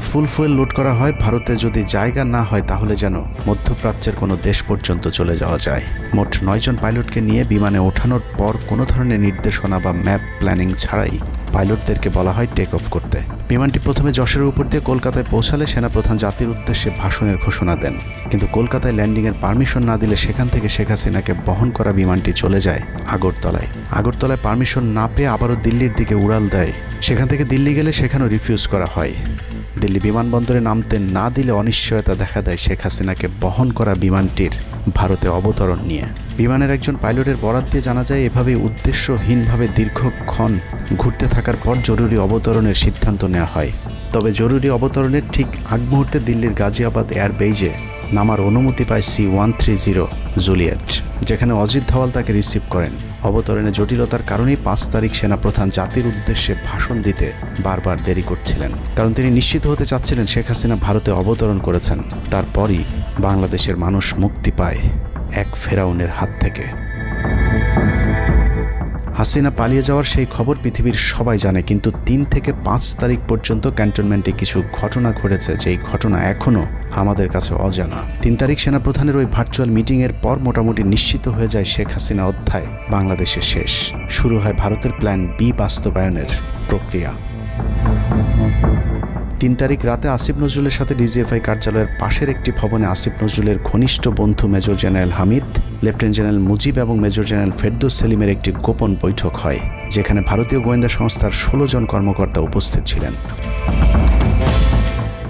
ফুল ফুয়েল লোড করা হয়, ভারতে যদি জায়গা না হয় তাহলে যেন মধ্যপ্রাচ্যের কোনো দেশ পর্যন্ত চলে যাওয়া যায়। মোট 9 জন পাইলটকে নিয়ে বিমানে ওঠানোর পর কোনো ধরনের নির্দেশনা বা ম্যাপ প্ল্যানিং ছাড়াই পাইলটদেরকে বলা হয় টেক অফ করতে। বিমানটি প্রথমে যশোরের উপর দিয়ে কলকাতায় পৌঁছালে সেনাপ্রধান জাতির উদ্দেশ্যে ভাষণের ঘোষণা দেন, কিন্তু কলকাতায় ল্যান্ডিংয়ের পারমিশন না দিলে সেখান থেকে শেখ হাসিনাকে বহন করা বিমানটি চলে যায় আগরতলায়। আগরতলায় পারমিশন না পেয়ে আবারও দিল্লির দিকে উড়াল দেয়। সেখান থেকে দিল্লি গেলে সেখানেও রিফিউজ করা হয়। দিল্লি বিমানবন্দরে নামতে না দিলে অনিশ্চয়তা দেখা দেয় শেখ হাসিনাকে বহন করা বিমানটির ভারতে অবতরণ নিয়ে। বিমানের একজন পাইলটের বরাত দিয়ে জানা যায়, এভাবে উদ্দেশ্যহীনভাবে দীর্ঘক্ষণ ঘুরতে থাকার পর জরুরি অবতরণের সিদ্ধান্ত নেওয়া হয়। তবে জরুরি অবতরণের ঠিক আগ মুহূর্তে দিল্লির গাজিয়াবাদ এয়ারবেজে নামার অনুমতি পায় C-130 জুলিয়েট, যেখানে অজিত ধওয়াল তাকে রিসিভ করেন। অবতরণে জটিলতার কারণেই 5 তারিখ সেনাপ্রধান জাতির উদ্দেশ্যে ভাষণ দিতে বারবার দেরি করছিলেন, কারণ তিনি নিশ্চিত হতে চাচ্ছিলেন শেখ হাসিনা ভারতে অবতরণ করেছেন। তারপরই বাংলাদেশের মানুষ মুক্তি পায় এক ফেরাউনের হাত থেকে। হাসিনা পালিয়ে যাওয়ার সেই খবর পৃথিবীর সবাই জানে, কিন্তু 3 থেকে 5 তারিখ পর্যন্ত ক্যান্টনমেন্টে কিছু ঘটনা ঘটেছে, যেই ঘটনা এখনও আমাদের কাছে অজানা। 3 তারিখ সেনাপ্রধানের ওই ভার্চুয়াল মিটিংয়ের পর মোটামুটি নিশ্চিত হয়ে যায় শেখ হাসিনা অধ্যায় বাংলাদেশের শেষ। শুরু হয় ভারতের প্ল্যান বি বাস্তবায়নের প্রক্রিয়া। 3 তারিখ রাতে আসিফ নজরুলের সাথে ডিজিএফআই কার্যালয়ের পাশের একটি ভবনে আসিফ নজরুলের ঘনিষ্ঠ বন্ধু major general Hamid, lieutenant general Mujib এবং মেজর জেনারেল ফেরদৌস সেলিমের একটি গোপন বৈঠক হয়, যেখানে ভারতীয় গোয়েন্দা সংস্থার 16 জন কর্মকর্তা উপস্থিত ছিলেন।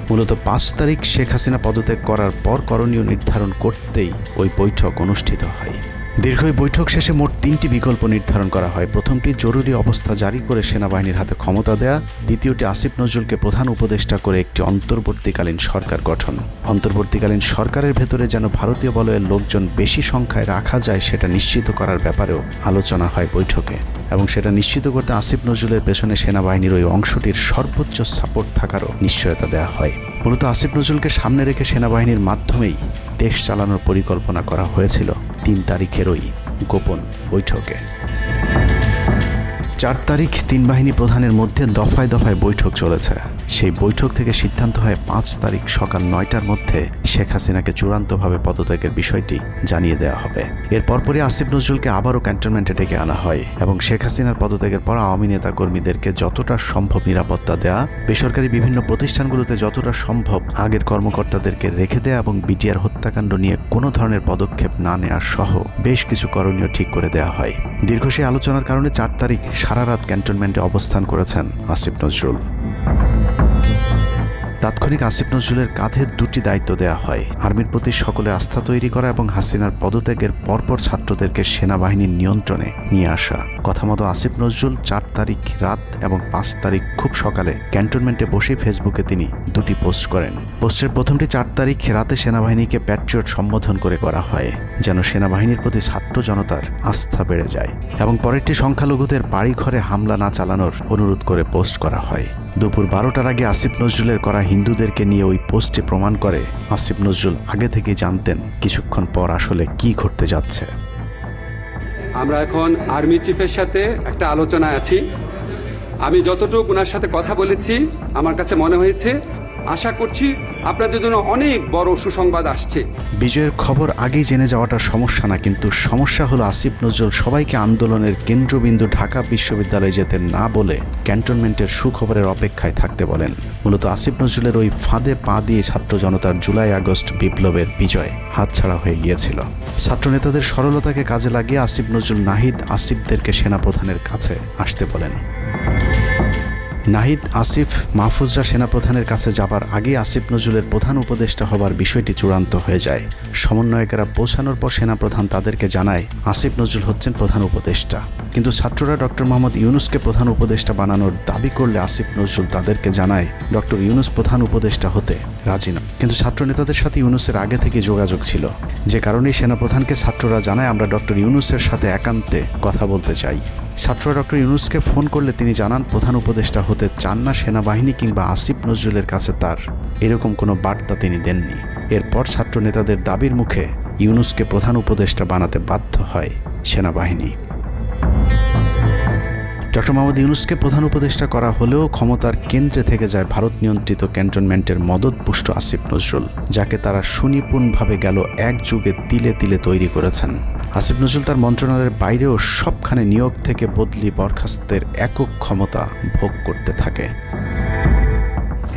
মূলত 5 তারিখ শেখ হাসিনা পদত্যাগ করার পর করণীয় নির্ধারণ করতেই ওই বৈঠক অনুষ্ঠিত হয়। দীর্ঘ এই বৈঠক শেষে মোট 3টি বিকল্প নির্ধারণ করা হয়। প্রথমটি জরুরি অবস্থা জারি করে সেনাবাহিনীর হাতে ক্ষমতা দেয়া, দ্বিতীয়টি আসিফ নজরুলকে প্রধান উপদেষ্টা করে একটি অন্তর্বর্তীকালীন সরকার গঠন। অন্তর্বর্তীকালীন সরকারের ভেতরে যেন ভারতীয় বলয়ের লোকজন বেশি সংখ্যায় রাখা যায় সেটা নিশ্চিত করার ব্যাপারেও আলোচনা হয় বৈঠকে, এবং সেটা নিশ্চিত করতে আসিফ নজরুলের পেছনে সেনাবাহিনীর ওই অংশটির সর্বোচ্চ সাপোর্ট থাকারও নিশ্চয়তা দেওয়া হয়। মূলত আসিফ নজরুলকে সামনে রেখে সেনাবাহিনীর মাধ্যমেই দেশ চালানোর পরিকল্পনা করা হয়েছিল 3 তারিখের ওই গোপন বৈঠকে। 4 তারিখ 3 বাহিনী প্রধানের মধ্যে দফায় দফায় বৈঠক চলেছে। সেই বৈঠক থেকে সিদ্ধান্ত হয় 5 তারিখ সকাল 9টার মধ্যে শেখ হাসিনাকে চূড়ান্তভাবে পদত্যাগের বিষয়টি জানিয়ে দেওয়া হবে। এর পরপরই আসিফ নজরুলকে আবারও ক্যান্টনমেন্টে ডেকে আনা হয় এবং শেখ হাসিনার পদত্যাগের পর আওয়ামী নেতা কর্মীদেরকে যতটা সম্ভব নিরাপত্তা দেয়া, বেসরকারি বিভিন্ন প্রতিষ্ঠানগুলোতে যতটা সম্ভব আগের কর্মকর্তাদেরকে রেখে দেয়া এবং বিটিআর হত্যাকাণ্ড নিয়ে কোনো ধরনের পদক্ষেপ না নেওয়ার সহ বেশ কিছু করণীয় ঠিক করে দেওয়া হয়। দীর্ঘ সেই আলোচনার কারণে 4 তারিখ সারা রাত ক্যান্টনমেন্টে অবস্থান করেছেন আসিফ নজরুল। তাৎক্ষণিক আসিফ নজরুলের কাঁধে 2টি দায়িত্ব দেওয়া হয়: আর্মির প্রতি সকলে আস্থা তৈরি করা এবং হাসিনার পদত্যাগের পরপর ছাত্রদেরকে সেনাবাহিনীর নিয়ন্ত্রণে নিয়ে আসা। কথা মতো আসিফ নজরুল 4 তারিখ রাত এবং 5 তারিখ খুব সকালে ক্যান্টনমেন্টে বসে ফেসবুকে তিনি 2টি পোস্ট করেন। পোস্টের প্রথমটি 4 তারিখ রাতে সেনাবাহিনীকে প্যাট্রিয়ট সম্বোধন করে করা হয়, যেন সেনাবাহিনীর প্রতি ছাত্র জনতার আস্থা বেড়ে যায়, এবং পরেরটি সংখ্যালঘুদের বাড়িঘরে হামলা না চালানোর অনুরোধ করে পোস্ট করা হয়। দুপুর 12টার আগে আসিফ নজরুলের করা হিন্দুদেরকে নিয়ে ওই পোস্টে প্রমাণ করে আসিফ নজরুল আগে থেকে জানতেন কিছুক্ষণ পর আসলে কি ঘটতে যাচ্ছে। আমরা এখন আর্মি চিফের সাথে একটা আলোচনা আছি। আমি যতটুকু ওনার সাথে কথা বলেছি আমার কাছে মনে হয়েছে, আশা করছি আপনাদের জন্য অনেক বড় সুসংবাদ আসছে। বিজয়ের খবর আগেই জেনে যাওয়াটা সমস্যা না, কিন্তু সমস্যা হলো আসিফ নজরুল সবাইকে আন্দোলনের কেন্দ্রবিন্দু ঢাকা বিশ্ববিদ্যালয়ে যেতে না বলে ক্যান্টনমেন্টের সুখবরের অপেক্ষায় থাকতে বলেন। মূলত আসিফ নজরুলের ওই ফাঁদে পা দিয়ে ছাত্র জনতার জুলাই আগস্ট বিপ্লবের বিজয় হাতছাড়া হয়ে গিয়েছিল। ছাত্রনেতাদের সরলতাকে কাজে লাগিয়ে আসিফ নজরুল নাহিদ আসিফদেরকে সেনাপ্রধানের কাছে আসতে বলেন। নাহিদ, আসিফ, মাহফুজরা সেনাপ্রধানের কাছে যাবার আগে আসিফ নজরুলের প্রধান উপদেষ্টা হবার বিষয়টি চূড়ান্ত হয়ে যায়। সমন্বয়কেরা পৌঁছানোর পর সেনাপ্রধান তাদেরকে জানায় আসিফ নজরুল হচ্ছেন প্রধান উপদেষ্টা, কিন্তু ছাত্ররা ডক্টর মোহাম্মদ ইউনুসকে প্রধান উপদেষ্টা বানানোর দাবি করলে আসিফ নজরুল তাদেরকে জানায় ডক্টর ইউনুস প্রধান উপদেষ্টা হতে রাজি নয়। কিন্তু ছাত্র নেতাদের সাথে ইউনুসের আগে থেকে যোগাযোগ ছিল, যে কারণেই সেনাপ্রধানকে ছাত্ররা জানায় আমরা ডক্টর ইউনুসের সাথে একান্তে কথা বলতে চাই। ছাত্ররা ডক্টর ইউনুসকে ফোন করলে তিনি জানান প্রধান উপদেষ্টা হতে চান না সেনাবাহিনী কিংবা আসিফ নজরুলের কাছে তার এরকম কোনো বার্তা তিনি দেননি। এরপর ছাত্র নেতাদের দাবির মুখে ইউনুসকে প্রধান উপদেষ্টা বানাতে বাধ্য হয় সেনাবাহিনী। ডক্টর মোহাম্মদ ইউনূসকে প্রধান উপদেষ্টা করা হলেও ক্ষমতার কেন্দ্রে থেকে যায় ভারত নিয়ন্ত্রিত ক্যান্টনমেন্টের মদতপুষ্ট আসিফ নজরুল, যাকে তারা সুনিপুণভাবে গেল এক যুগে তিলে তিলে তৈরি করেছেন। আসিফ নজরুল তার মন্ত্রণালয়ের বাইরেও সবখানে নিয়োগ থেকে বদলি বরখাস্তের একক ক্ষমতা ভোগ করতে থাকে।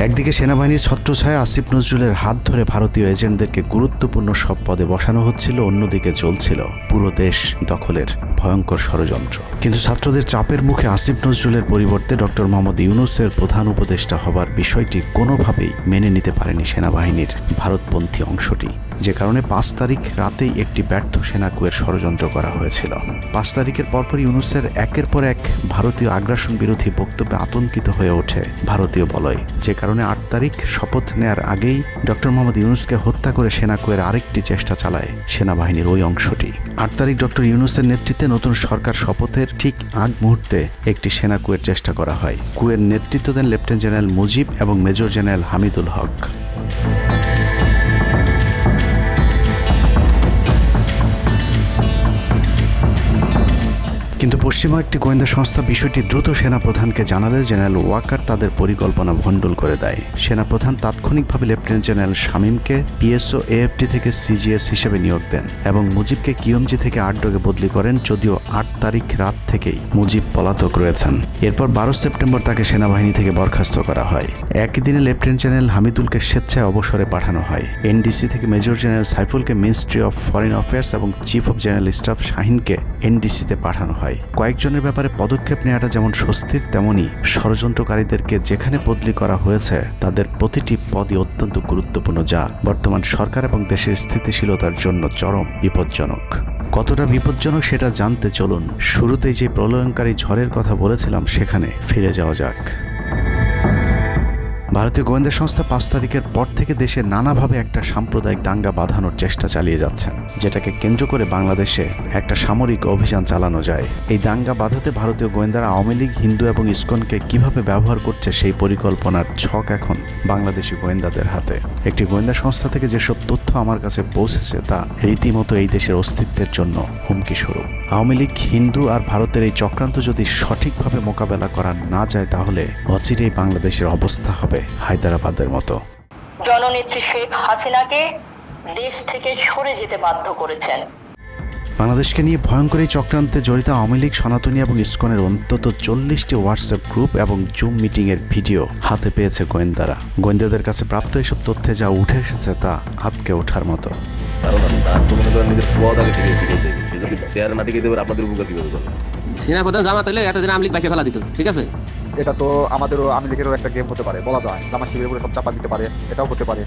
একদিকে সেনাবাহিনীর ছত্রছায়া আসিফ নজরুলের হাত ধরে ভারতীয় এজেন্টদেরকে গুরুত্বপূর্ণ সব পদে বসানো হচ্ছিল, অন্যদিকে চলছিল পুরো দেশ দখলের ভয়ঙ্কর ষড়যন্ত্র। কিন্তু ছাত্রদের চাপের মুখে আসিফ নজরুলের পরিবর্তে ডক্টর মোহাম্মদ ইউনূসের প্রধান উপদেষ্টা হবার বিষয়টি কোনোভাবেই মেনে নিতে পারেনি সেনাবাহিনীর ভারতপন্থী অংশটি, যে কারণে 5 তারিখ রাতেই একটি ব্যর্থ সেনা কুয়ের ষড়যন্ত্র করা হয়েছিল। 5 তারিখের পরপরই ইউনূসের একের পর এক ভারতীয় আগ্রাসন বিরোধী বক্তব্যে আতঙ্কিত হয়ে ওঠে ভারতীয় বলয়, যে কারণে 8 তারিখ শপথ নেয়ার আগেই ডক্টর মোহাম্মদ ইউনূসকে হত্যা করে সেনা কুয়ের আরেকটি চেষ্টা চালায় সেনাবাহিনীর ওই অংশটি। 8 তারিখ ডক্টর ইউনূসের নেতৃত্বে নতুন সরকার শপথের ঠিক আগ মুহূর্তে একটি সেনা কুয়ের চেষ্টা করা হয়। কুয়ের নেতৃত্ব দেন লেফটেন্যান্ট জেনারেল মুজিব এবং মেজর জেনারেল হামিদুল হক। কিন্তু পশ্চিমা একটি গোয়েন্দা সংস্থা বিষয়টি দ্রুত সেনাপ্রধানকে জানালে জেনারেল ওয়াকার তাদের পরিকল্পনা ভণ্ডুল করে দেয়। সেনাপ্রধান তাৎক্ষণিকভাবে লেফটেন্যান্ট জেনারেল শামীমকে পিএসও এএফটি থেকে সিজিএস হিসেবে নিয়োগ দেন এবং মুজিবকে কিউএমজি থেকে আটডগে বদলি করেন, যদিও 8 তারিখ রাত থেকেই মুজিব পলাতক রয়েছেন। এরপর 12 সেপ্টেম্বর তাকে সেনাবাহিনী থেকে বরখাস্ত করা হয়। একই দিনে লেফটেন্যান্ট জেনারেল হামিদুলকে স্বেচ্ছায় অবসরে পাঠানো হয়। এনডিসি থেকে মেজর জেনারেল সাইফুলকে মিনিস্ট্রি অফ ফরেন অ্যাফেয়ার্স এবং চিফ অফ জেনারেল স্টাফ শাহিনকে এনডিসিতে পাঠানো হয়। কয়েকজনের ব্যাপারে পদক্ষেপ নেওয়াটা যেমন স্বস্তির, তেমনি ষড়যন্ত্রকারীদেরকে যেখানে বদলি করা হয়েছে তাদের প্রতিটি পদই অত্যন্ত গুরুত্বপূর্ণ, যা বর্তমান সরকার এবং দেশের স্থিতিশীলতার জন্য চরম বিপজ্জনক। কতটা বিপজ্জনক সেটা জানতে চলুন শুরুতেই যে প্রলয়ঙ্কারী ঝড়ের কথা বলেছিলাম সেখানে ফিরে যাওয়া যাক। ভারতীয় গোয়েন্দা সংস্থা 5 তারিখের পর থেকে দেশে নানাভাবে একটা সাম্প্রদায়িক দাঙ্গা বাঁধানোর চেষ্টা চালিয়ে যাচ্ছেন, যেটাকে কেন্দ্র করে বাংলাদেশে একটা সামরিক অভিযান চালানো যায়। এই দাঙ্গা বাঁধাতে ভারতীয় গোয়েন্দারা আওয়ামী লীগ, হিন্দু এবং ইসকনকে কিভাবে ব্যবহার করছে সেই পরিকল্পনার ছক এখন বাংলাদেশি গোয়েন্দাদের হাতে। একটি গোয়েন্দা সংস্থা থেকে যেসব তথ্য আমার কাছে পৌঁছেছে তা রীতিমতো এই দেশের অস্তিত্বের জন্য হুমকি স্বরূপ। আওয়ামী লীগ, হিন্দু আর ভারতের এই চক্রান্ত যদি সঠিকভাবে মোকাবেলা করা না যায় তাহলে অচিরেই বাংলাদেশের অবস্থা হবে হায়দ্রাবাদের মতো। জননেত্রী শেখ হাসিনাকে দেশ থেকে সরে যেতে বাধ্য করেছেন। বাংলাদেশকে নিয়ে ভয়ঙ্কর এই চক্রান্তে জড়িত আওয়ামী লীগ, সনাতনী এবং ইসকনের অন্তত 40টি হোয়াটসঅ্যাপ গ্রুপ এবং জুম মিটিংয়ের ভিডিও হাতে পেয়েছে গোয়েন্দারা। গোয়েন্দাদের কাছে প্রাপ্ত এসব তথ্যে যা উঠে এসেছে তা আটকে ওঠার মতো। সেনাপ্রধান জামাত হলে এতদিন আওয়ামী লীগ বাইকে ফেলা দিত, ঠিক আছে? এটা তো আমাদেরও আওয়ামী লীগেরও একটা গেম হতে পারে, বলা যায় জামাত শিবিরের উপরে সব চাপা দিতে পারে, এটাও হতে পারে।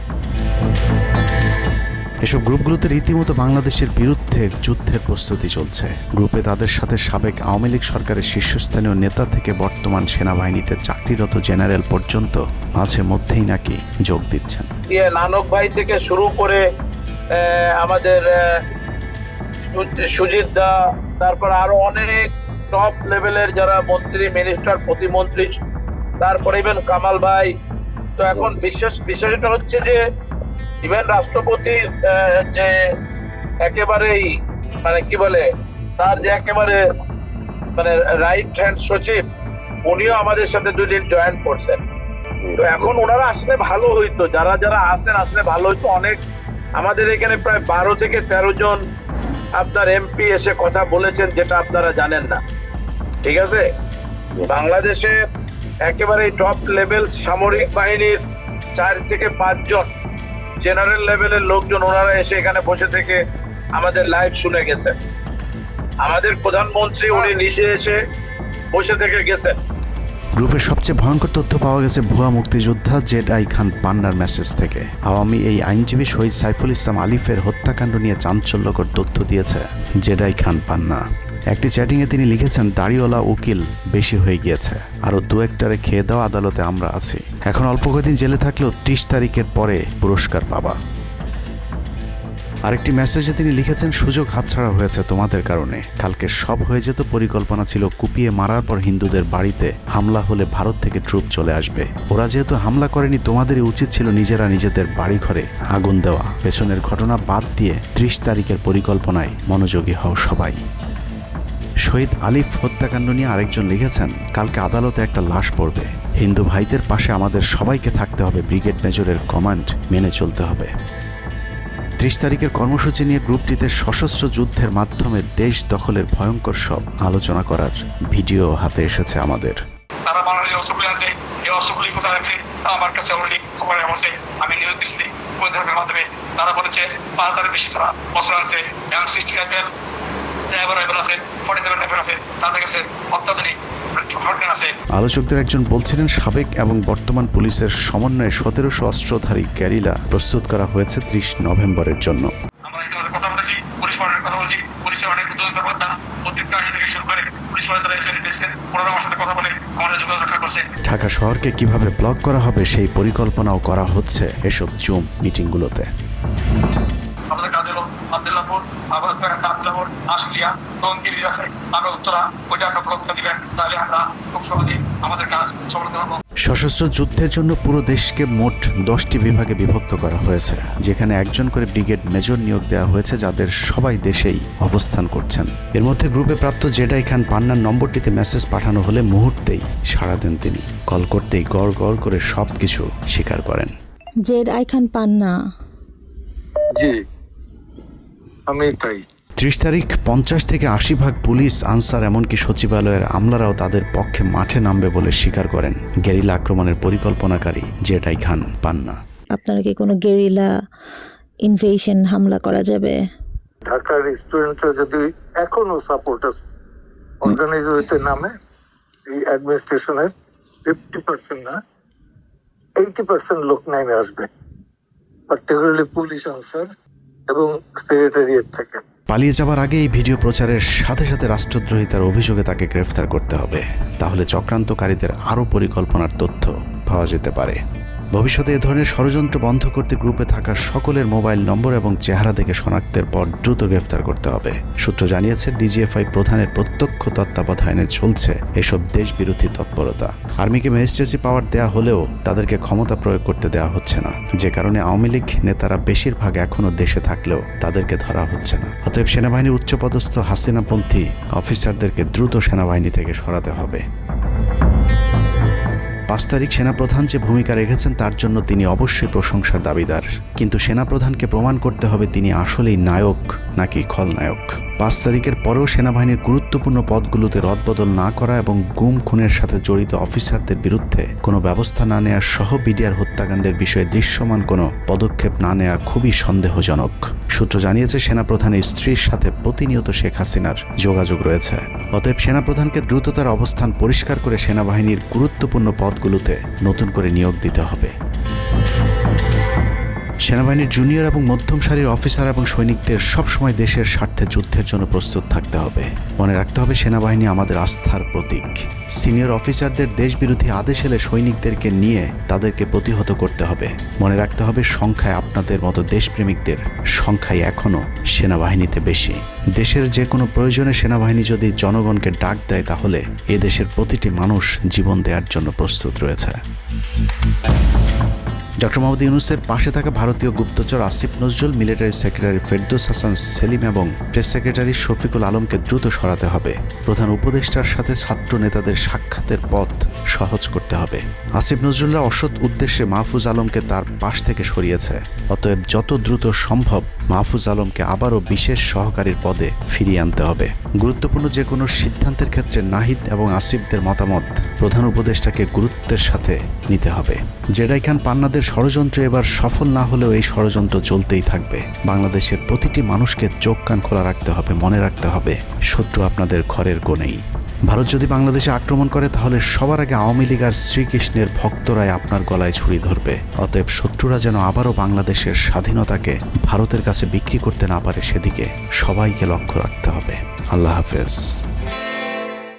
এসব গ্রুপগুলোতে রীতিমতো বাংলাদেশের বিরুদ্ধে যুদ্ধের প্রস্তুতি চলছে। গ্রুপে তাদের সাথে সাবেক আওয়ামী লীগ সরকারের শীর্ষস্থানীয় নেতা থেকে বর্তমান সেনাবাহিনীতে চাকরিরত জেনারেল পর্যন্ত মাঝে মধ্যেই নাকি যোগ দিচ্ছেন। নানক ভাই থেকে শুরু করে আমাদের সুজিত দা, তারপর আরো অনেক টপ লেভেলের যারা মন্ত্রী, মিনিস্টার, প্রতিমন্ত্রী, তারপরে ইভেন কামাল ভাই। তো এখন বিষয়টা হচ্ছে যে ইভেন রাষ্ট্রপতি যে একেবারেই মানে কি বলে তার যে একেবারে মানে রাইট হ্যান্ড সচিব, উনিও আমাদের সাথে 2 দিন জয়েন করছেন। তো এখন ওনারা আসলে ভালো হইতো, যারা যারা আসেন আসলে ভালো হইতো। অনেক আমাদের এখানে প্রায় 12 থেকে 13 জন আপনার এমপি এসে কথা বলেছেন, যেটা আপনারা জানেন না, ঠিক আছে? বাংলাদেশে একেবারে টপ লেভেল সামরিক বাহিনীর 4 থেকে 5 জন জেনারেল লেভেলের লোকজন ওনারা এসে এখানে বসে থেকে আমাদের লাইভ শুনে গেছেন। আমাদের প্রধানমন্ত্রী উনি নিজে এসে বসে থেকে গেছেন। গ্রুপের সবচেয়ে ভয়ঙ্কর তথ্য পাওয়া গেছে ভুয়া মুক্তিযোদ্ধা জেডাই খান পান্নার মেসেজ থেকে। আওয়ামী এই আইনজীবী শহীদ সাইফুল ইসলাম আলিফের হত্যাকাণ্ড নিয়ে চাঞ্চল্যকর তথ্য দিয়েছে জেডাই খান পান্না। একটি চ্যাটিংয়ে তিনি লিখেছেন, দাড়িওয়ালা উকিল বেশি হয়ে গিয়েছে, আরও 2-1টারে খেয়ে দেওয়া আদালতে আমরা আছি, এখন অল্প কদিন জেলে থাকলেও 30 তারিখের পরে পুরস্কার পাবা। আরেকটি মেসেজে তিনি লিখেছেন, সুযোগ হাতছাড়া হয়েছে তোমাদের কারণে, কালকে সব হয়ে যেত। পরিকল্পনা ছিল কুপিয়ে মারার পর হিন্দুদের বাড়িতে হামলা হলে ভারত থেকে ট্রুপ চলে আসবে। ওরা যেহেতু হামলা করেনি, তোমাদেরই উচিত ছিল নিজেরা নিজেদের বাড়ি ঘরে আগুন দেওয়া। পেছনের ঘটনা বাদ দিয়ে 30 তারিখের পরিকল্পনায় মনোযোগী হও সবাই। শহীদ আলিফ হত্যাকাণ্ড নিয়ে আরেকজন লিখেছেন, কালকে আদালতে একটা লাশ পড়বে। হিন্দু ভাইদের পাশে আমাদের সবাইকে থাকতে হবে, ব্রিগেড মেজরের কমান্ড মেনে চলতে হবে। 30 তারিখের কর্মসূচি নিয়ে গ্রুপটিতে সশস্ত্র যুদ্ধের মাধ্যমে দেশ দখলের ভয়ঙ্কর সব আলোচনা করার ভিডিও হাতে এসেছে আমাদের। তারা বাংলাদেশের অস্ত্রগুলি আনছে, এই অস্ত্রগুলি কোথায় রাখছে আমার কাছে অলরেডি খবর এসেছে। আমি নিউজ দিচ্ছি গোয়েন্দাদের মাধ্যমে, তারা বলেছে 5000-এর বেশি তারা অস্ত্র আনছে, M60 রাইফেল, সাইবার রাইফেল আছে, 47 রাইফেল আছে, তাদের কাছে অত্যাধুনিক হটগান আছে। আলোচকদের একজন বলছিলেন, সাবেক এবং বর্তমান পুলিশের সমন্বয়ে 1700 অস্ত্রধারী গ্যারিলা প্রস্তুত করা হয়েছে 30 নভেম্বরের জন্য। আমরা ইতিমধ্যে কথা বলেছি, পুলিশ পার্টির কথা বলছি, পুলিশের অনেক উদ্যোগ কর্মকর্তা প্রত্যেক কাজে থেকে শুরু করে পুলিশ পার্টি তারা এসে এসেছেন, ওনারা আমার সাথে কথা বলে আমাদের যোগাযোগ রক্ষা করছে। ঢাকা শহরকে কিভাবে ব্লক করা হবে সেই পরিকল্পনাও করা হচ্ছে এসব জুম মিটিংগুলোতে। আমাদের কাজ হলো আব্দুল্লাহপুর, আব্দুল্লাহপুর, আশুলিয়া, টঙ্গীর আছে, আমরা উত্তরা ওইটা একটা ব্লক দিবেন, তাহলে আমরা খুব সহজেই আমাদের কাজ সফলতা পাবো। সশস্ত্র যুদ্ধের জন্য পুরো দেশকে মোট 10টি বিভাগে বিভক্ত করা হয়েছে, যেখানে একজন করে ব্রিগেড মেজর নিয়োগ দেওয়া হয়েছে, যাদের সবাই দেশেই অবস্থান করছেন। এর মধ্যে গ্রুপে প্রাপ্ত জেডাই খান পান্নার নম্বরটিতে মেসেজ পাঠানো হলে মুহূর্তেই সাড়া দেন তিনি। কল করতেই গড় গড় করে সবকিছু স্বীকার করেন। জেডাই খান পান্না, জি আমি তাই। 30 তারিখ 50 থেকে 80 ভাগ পুলিশ, আনসার, এমনকি সচিবালয়ের আমলারাও তাদের পক্ষে মাঠে নামবে বলে স্বীকার করেন গেরিলা আক্রমণের পরিকল্পনাকারী জেডাই খান পান্না। আপনারা কি কোনো গেরিলা ইনভেশন হামলা করা যাবে? ঢাকার স্টুডেন্টরা যদি এখনো সাপোর্টার্স অর্গানাইজ হইতে নামে, এই অ্যাডমিনিস্ট্রেশনের 50% না 80% লোক নেমে আসবে, পার্টিকুলারলি পুলিশ, আনসার এবং সেক্রেটারিয়েট থেকে। পালিয়ে যাবার আগে এই ভিডিও প্রচারের সাথে সাথে রাষ্ট্রদ্রোহিতার অভিযোগে তাকে গ্রেফতার করতে হবে, তাহলে চক্রান্তকারীদের আরও পরিকল্পনার তথ্য পাওয়া যেতে পারে। ভবিষ্যতে এ ধরনের ষড়যন্ত্র বন্ধ করতে গ্রুপে থাকা সকলের মোবাইল নম্বর এবং চেহারা দেখে শনাক্তের পর দ্রুত গ্রেফতার করতে হবে। সূত্র জানিয়েছে, ডিজিএফআই প্রধানের প্রত্যক্ষ তত্ত্বাবধানে চলছে এসব দেশবিরোধী তৎপরতা। আর্মিকে ম্যাজিস্ট্রেসি পাওয়ার দেয়া হলেও তাদেরকে ক্ষমতা প্রয়োগ করতে দেওয়া হচ্ছে না, যে কারণে আওয়ামী লীগ নেতারা বেশিরভাগ এখনও দেশে থাকলেও তাদেরকে ধরা হচ্ছে না। অতএব সেনাবাহিনীর উচ্চপদস্থ হাসিনাপন্থী অফিসারদেরকে দ্রুত সেনাবাহিনী থেকে সরাতে হবে। 5 তারিখ সেনাপ্রধান যে ভূমিকা রেখেছেন তার জন্য তিনি অবশ্যই প্রশংসার দাবিদার, কিন্তু সেনাপ্রধানকে প্রমাণ করতে হবে তিনি আসলেই নায়ক নাকি খলনায়ক। 5 তারিখের পরেও সেনাবাহিনীর গুরুত্বপূর্ণ পদগুলোতে রদবদল না করা এবং গুম খুনের সাথে জড়িত অফিসারদের বিরুদ্ধে কোনো ব্যবস্থা না নেওয়া সহ বিডিআর হত্যাকাণ্ডের বিষয়ে দৃশ্যমান কোনো পদক্ষেপ না নেওয়া খুবই সন্দেহজনক। সূত্র জানিয়েছে, সেনাপ্রধানের স্ত্রীর সাথে প্রতিনিয়ত শেখ হাসিনার যোগাযোগ রয়েছে। অতএব সেনাপ্রধানকে দ্রুত তার অবস্থান পরিষ্কার করে সেনাবাহিনীর গুরুত্বপূর্ণ পদগুলোতে নতুন করে নিয়োগ দিতে হবে। সেনাবাহিনীর জুনিয়র এবং মধ্যম সারির অফিসার এবং সৈনিকদের সবসময় দেশের স্বার্থে যুদ্ধের জন্য প্রস্তুত থাকতে হবে। মনে রাখতে হবে, সেনাবাহিনী আমাদের আস্থার প্রতীক। সিনিয়র অফিসারদের দেশবিরোধী আদেশ এলে সৈনিকদেরকে নিয়ে তাদেরকে প্রতিহত করতে হবে। মনে রাখতে হবে, সংখ্যায় আপনাদের মতো দেশপ্রেমিকদের সংখ্যাই এখনও সেনাবাহিনীতে বেশি। দেশের যে কোনো প্রয়োজনে সেনাবাহিনী যদি জনগণকে ডাক দেয়, তাহলে এ দেশের প্রতিটি মানুষ জীবন দেওয়ার জন্য প্রস্তুত রয়েছে। ডক্টর মোহাম্মদ ইউনূসের পাশে থাকা ভারতীয় গুপ্তচর আসিফ নজরুল, মিলিটারি সেক্রেটারি ফেরদৌস হাসান সেলিম এবং প্রেস সেক্রেটারি শফিকুল আলমকে দ্রুত সরাতে হবে। প্রধান উপদেষ্টার সাথে ছাত্র নেতাদের সাক্ষাতের পথ সহজ করতে হবে। আসিফ নজরুলরা অসৎ উদ্দেশ্যে মাহফুজ আলমকে তার পাশ থেকে সরিয়েছে। অতএব যত দ্রুত সম্ভব মাহফুজ আলমকে আবারও বিশেষ সহকারীর পদে ফিরিয়ে আনতে হবে। গুরুত্বপূর্ণ যে কোনো সিদ্ধান্তের ক্ষেত্রে নাহিদ এবং আসিফদের মতামত প্রধান উপদেষ্টাকে গুরুত্বের সাথে নিতে হবে। জেডাই খান পান্নাদের ষড়যন্ত্র এবার সফল না হলেও এই ষড়যন্ত্র চলতেই থাকবে। বাংলাদেশের প্রতিটি মানুষকে চোখ কান খোলা রাখতে হবে, মনে রাখতে হবে শত্রু আপনাদের ঘরের কোণেই। ভারত যদি বাংলাদেশে আক্রমণ করে, তাহলে সবার আগে আওয়ামী লীগ আর শ্রীকৃষ্ণের ভক্তরাই আপনার গলায় ছুরি ধরবে। অতএব শত্রুরা যেন আবারও বাংলাদেশের স্বাধীনতাকে ভারতের কাছে বিক্রি করতে না পারে, সেদিকে সবাইকে লক্ষ্য রাখতে হবে। আল্লাহ হাফেজ।